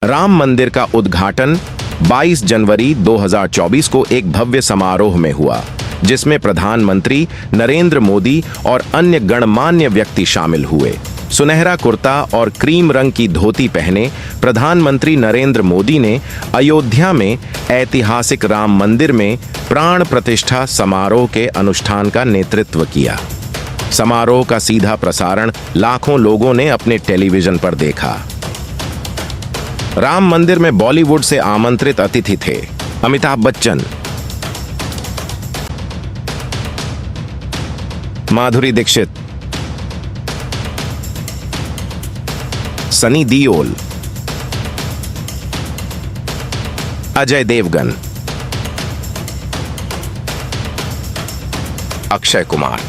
राम मंदिर का उद्घाटन 22 जनवरी 2024 को एक भव्य समारोह में हुआ, जिसमें प्रधानमंत्री नरेंद्र मोदी और अन्य गणमान्य व्यक्ति शामिल हुए। सुनहरा कुर्ता और क्रीम रंग की धोती पहने प्रधानमंत्री नरेंद्र मोदी ने अयोध्या में ऐतिहासिक राम मंदिर में प्राण प्रतिष्ठा समारोह के अनुष्ठान का नेतृत्व किया। समारोह का सीधा प्रसारण लाखों लोगों ने अपने टेलीविजन पर देखा। राम मंदिर में बॉलीवुड से आमंत्रित अतिथि थे अमिताभ बच्चन, माधुरी दीक्षित, सनी देओल, अजय देवगन, अक्षय कुमार।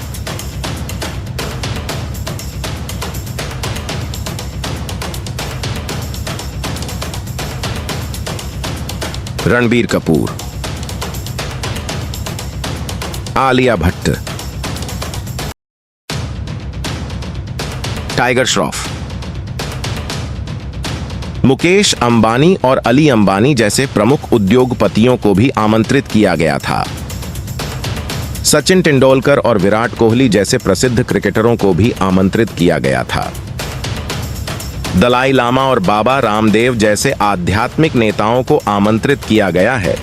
रणबीर कपूर, आलिया भट्ट, टाइगर श्रॉफ, मुकेश अंबानी और अली अंबानी जैसे प्रमुख उद्योगपतियों को भी आमंत्रित किया गया था। सचिन तेंदुलकर और विराट कोहली जैसे प्रसिद्ध क्रिकेटरों को भी आमंत्रित किया गया था। दलाई लामा और बाबा रामदेव जैसे आध्यात्मिक नेताओं को आमंत्रित किया गया है।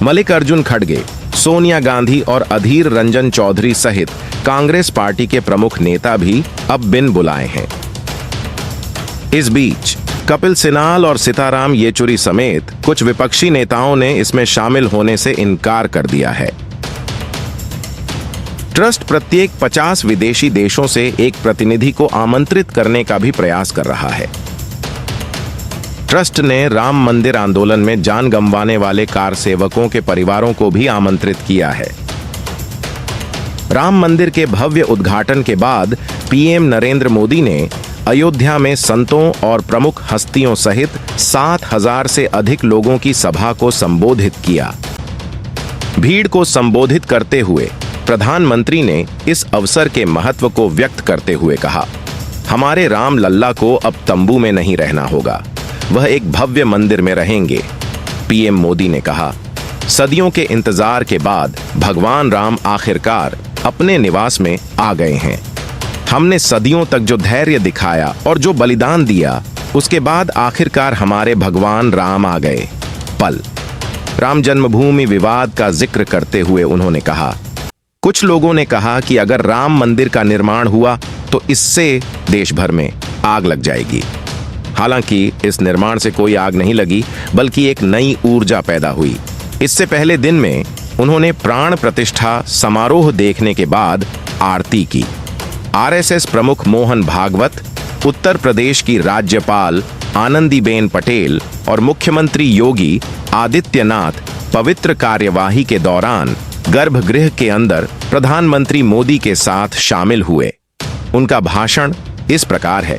मल्लिकार्जुन खड़गे, सोनिया गांधी और अधीर रंजन चौधरी सहित कांग्रेस पार्टी के प्रमुख नेता भी अब बिन बुलाए हैं। इस बीच कपिल सिनाल और सीताराम येचुरी समेत कुछ विपक्षी नेताओं ने इसमें शामिल होने से इनकार कर दिया है। ट्रस्ट प्रत्येक 50 विदेशी देशों से एक प्रतिनिधि को आमंत्रित करने का भी प्रयास कर रहा है। ट्रस्ट ने राम मंदिर आंदोलन में जान गंवाने वाले कार सेवकों के परिवारों को भी आमंत्रित किया है। राम मंदिर के भव्य उद्घाटन के बाद पीएम नरेंद्र मोदी ने अयोध्या में संतों और प्रमुख हस्तियों सहित 7,000 से अधिक लोगों की सभा को संबोधित किया। भीड़ को संबोधित करते हुए प्रधानमंत्री ने इस अवसर के महत्व को व्यक्त करते हुए कहा, हमारे राम लल्ला को अब तंबू में नहीं रहना होगा, वह एक भव्य मंदिर में रहेंगे। पीएम मोदी ने कहा, सदियों के इंतजार के बाद भगवान राम आखिरकार अपने निवास में आ गए हैं। हमने सदियों तक जो धैर्य दिखाया और जो बलिदान दिया, उसके बाद आखिरकार हमारे भगवान राम आ गए। पल राम जन्मभूमि विवाद का जिक्र करते हुए उन्होंने कहा, कुछ लोगों ने कहा कि अगर राम मंदिर का निर्माण हुआ तो इससे देश भर में आग लग जाएगी। हालांकि इस निर्माण से कोई आग नहीं लगी, बल्कि एक नई ऊर्जा पैदा हुई। इससे पहले दिन में उन्होंने प्राण प्रतिष्ठा समारोह देखने के बाद आरती की। आरएसएस प्रमुख मोहन भागवत, उत्तर प्रदेश की राज्यपाल आनंदीबेन पटेल और मुख्यमंत्री योगी आदित्यनाथ पवित्र कार्यवाही के दौरान गर्भगृह के अंदर प्रधानमंत्री मोदी के साथ शामिल हुए। उनका भाषण इस प्रकार है।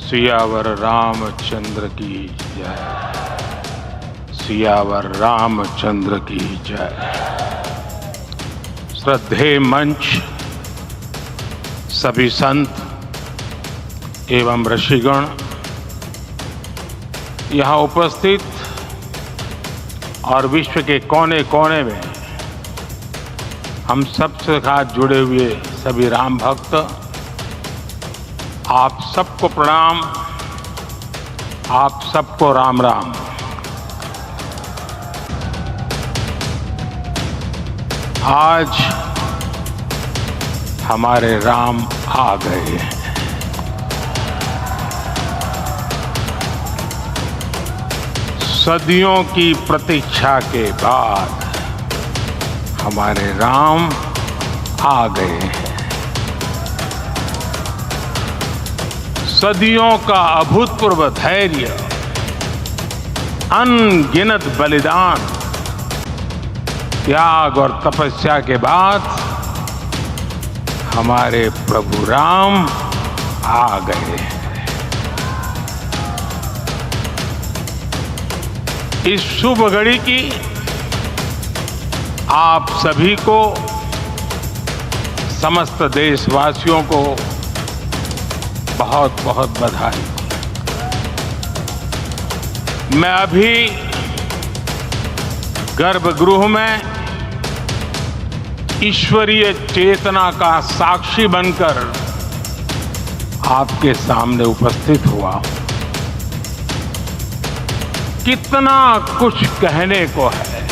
सियावर रामचंद्र की जय, सियावर रामचंद्र की जय। श्रद्धेय मंच, सभी संत एवं ऋषिगण, यहाँ उपस्थित और विश्व के कोने कोने में हम सबसे साथ जुड़े हुए सभी राम भक्त, आप सबको प्रणाम, आप सबको राम राम। आज हमारे राम आ गए हैं। सदियों की प्रतीक्षा के बाद हमारे राम आ गए हैं। सदियों का अभूतपूर्व धैर्य, अनगिनत बलिदान, त्याग और तपस्या के बाद हमारे प्रभु राम आ गए हैं। इस शुभ घड़ी की आप सभी को समस्त देशवासियों को बहुत बहुत बधाई। मैं अभी गर्भगृह में ईश्वरीय चेतना का साक्षी बनकर आपके सामने उपस्थित हुआ हूं। कितना कुछ कहने को है,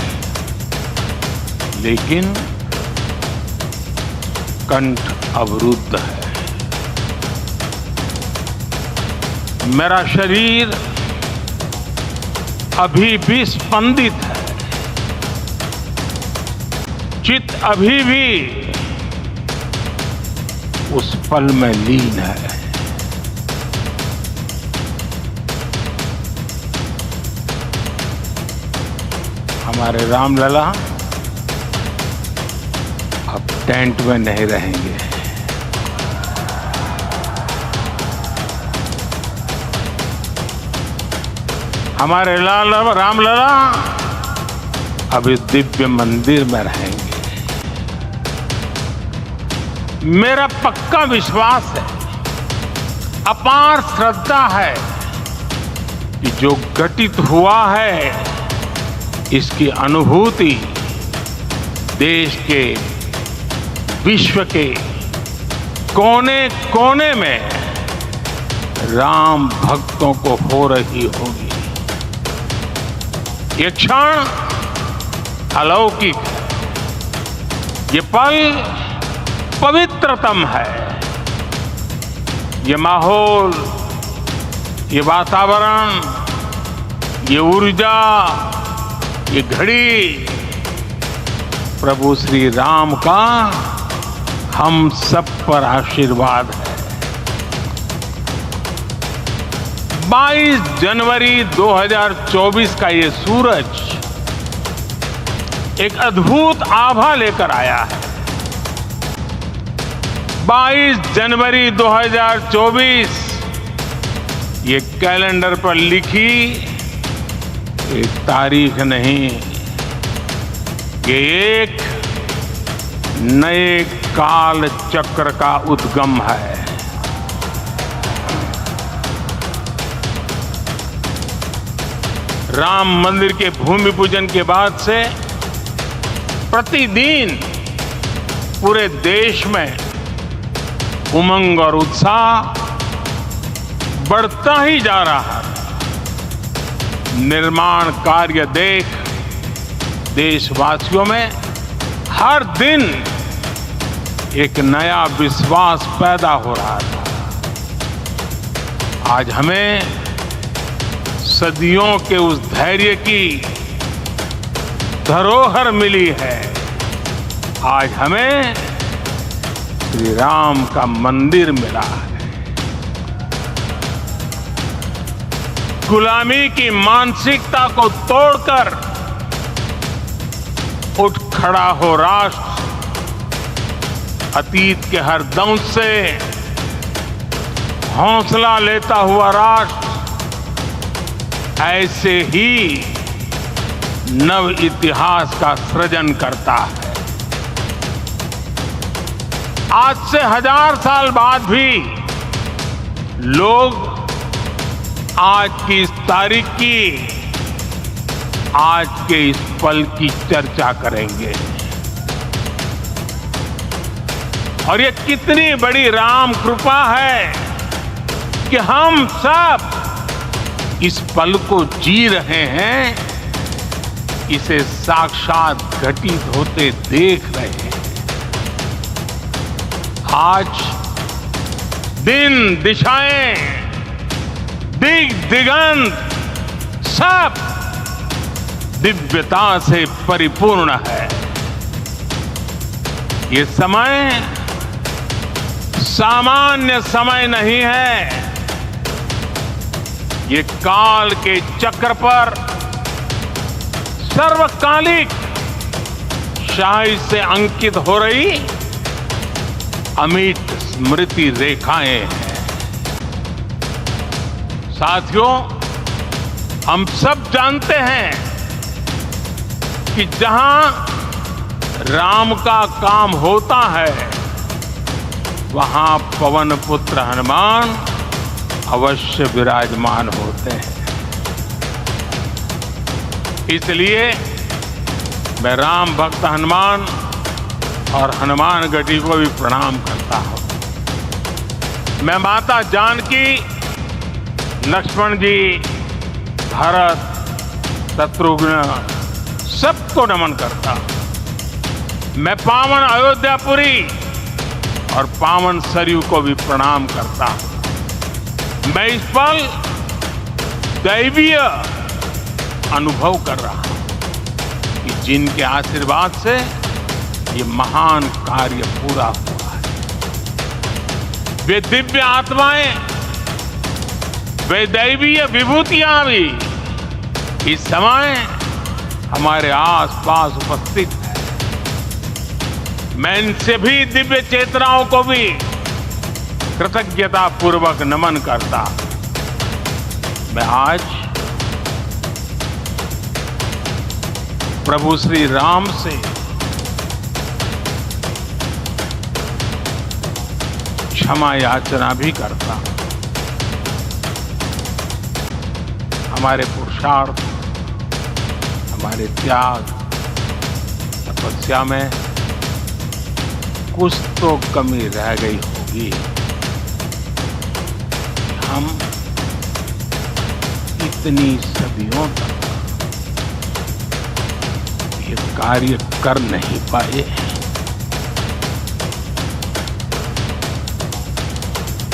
लेकिन कंठ अवरुद्ध है। मेरा शरीर अभी भी स्पंदित है, चित्त अभी भी उस पल में लीन है। हमारे रामलला अब टेंट में नहीं रहेंगे। हमारे रामलला अब इस दिव्य मंदिर में रहेंगे। मेरा पक्का विश्वास है, अपार श्रद्धा है कि जो घटित हुआ है इसकी अनुभूति देश के, विश्व के कोने कोने में राम भक्तों को हो रही होगी। ये क्षण अलौकिक है, ये पल पवित्रतम है। ये माहौल, ये वातावरण, ये ऊर्जा, ये घड़ी प्रभु श्री राम का हम सब पर आशीर्वाद है। 22 जनवरी 2024 का ये सूरज एक अद्भुत आभा लेकर आया है। 22 जनवरी 2024 ये कैलेंडर पर लिखी एक तारीख नहीं, ये एक नए काल चक्र का उद्गम है। राम मंदिर के भूमि पूजन के बाद से प्रतिदिन पूरे देश में उमंग और उत्साह बढ़ता ही जा रहा है। निर्माण कार्य देख देशवासियों में हर दिन एक नया विश्वास पैदा हो रहा था। आज हमें सदियों के उस धैर्य की धरोहर मिली है। आज हमें श्री राम का मंदिर मिला है। गुलामी की मानसिकता को तोड़कर उठ खड़ा हो राष्ट्र। अतीत के हर दंश से हौसला लेता हुआ राष्ट्र ऐसे ही नव इतिहास का सृजन करता है। आज से 1000 साल बाद भी लोग आज की इस तारीख की, आज के इस पल की चर्चा करेंगे। और ये कितनी बड़ी राम कृपा है कि हम सब इस पल को जी रहे हैं, इसे साक्षात घटित होते देख रहे हैं। आज दिन, दिशाएं, दिग दिगंत सब दिव्यता से परिपूर्ण है। ये समय सामान्य समय नहीं है। ये काल के चक्र पर सर्वकालिक शाही से अंकित हो रही अमिट स्मृति रेखाएं हैं। साथियों, हम सब जानते हैं कि जहां राम का काम होता है वहां पवन पुत्र हनुमान अवश्य विराजमान होते हैं। इसलिए मैं राम भक्त हनुमान और हनुमान गढ़ी को भी प्रणाम करता हूं। मैं माता जानकी, लक्ष्मण जी, भरत, शत्रुघ्न सबको नमन करता हूं। मैं पावन अयोध्यापुरी और पावन सरयू को भी प्रणाम करता हूं। मैं इस पल दैवीय अनुभव कर रहा हूं कि जिनके आशीर्वाद से ये महान कार्य पूरा हुआ है। वे दिव्य आत्माएं, वे दैवीय विभूतियां भी इस समय हमारे आसपास उपस्थित है। मैं इन सभी दिव्य चेतनाओं को भी कृतज्ञता पूर्वक नमन करता। मैं आज प्रभु श्री राम से क्षमा याचना भी करता हूं। हमारे पुरुषार्थ, हमारे त्याग, तपस्या में कुछ तो कमी रह गई होगी। हम इतनी सदियों तक ये कार्य कर नहीं पाए।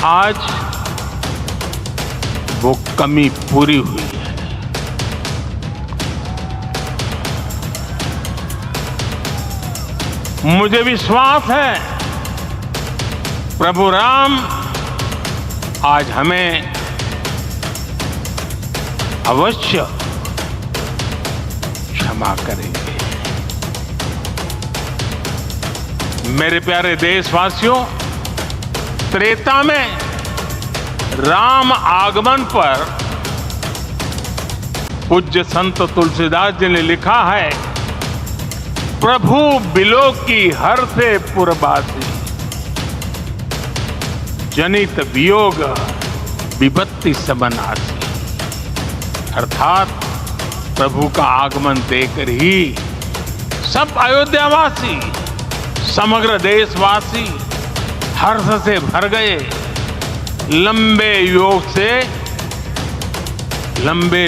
आज वो कमी पूरी हुई है। मुझे विश्वास है प्रभु राम आज हमें अवश्य क्षमा करेंगे। मेरे प्यारे देशवासियों, त्रेता में राम आगमन पर पूज्य संत तुलसीदास जी ने लिखा है, प्रभु बिलो की हर से पुरबासी, जनित वियोग विपत्ति सबनासी। अर्थात प्रभु का आगमन देकर ही सब अयोध्यावासी, समग्र देशवासी हर्ष से भर गए। लंबे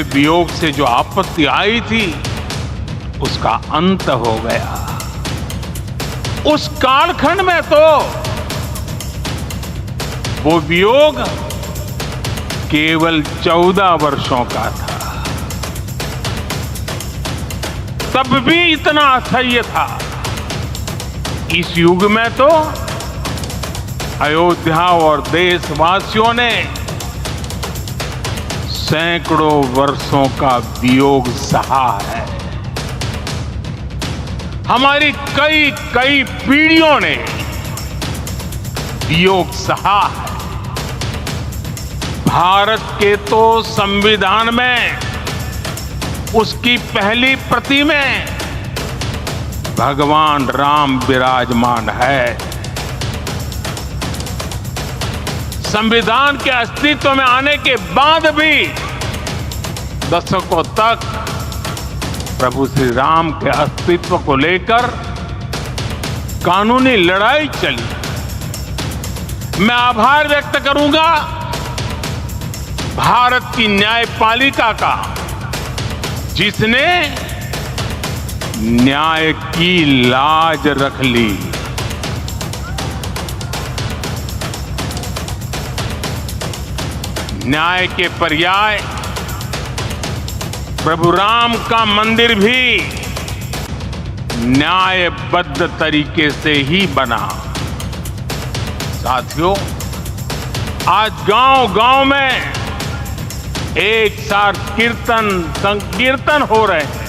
वियोग से जो आपत्ति आई थी उसका अंत हो गया। उस कालखंड में तो वो वियोग केवल 14 वर्षों का था, तब भी इतना असह्य था। इस युग में तो अयोध्या और देशवासियों ने सैकड़ों वर्षों का वियोग सहा है। हमारी कई कई पीढ़ियों ने वियोग सहा है। भारत के तो संविधान में उसकी पहली प्रति में भगवान राम विराजमान है। संविधान के अस्तित्व में आने के बाद भी दशकों तक प्रभु श्री राम के अस्तित्व को लेकर कानूनी लड़ाई चली। मैं आभार व्यक्त करूंगा भारत की न्यायपालिका का, जिसने न्याय की लाज रख ली। न्याय के पर्याय प्रभु राम का मंदिर भी न्यायबद्ध तरीके से ही बना। साथियों, आज गांव-गांव में एक साथ कीर्तन संकीर्तन हो रहे हैं।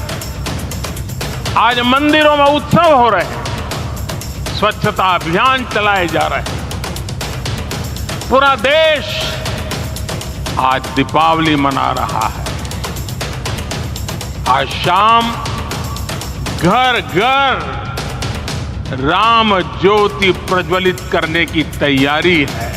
आज मंदिरों में उत्सव हो रहे हैं, स्वच्छता अभियान चलाए जा रहे हैं। पूरा देश आज दीपावली मना रहा है। आज शाम घर घर राम ज्योति प्रज्वलित करने की तैयारी है।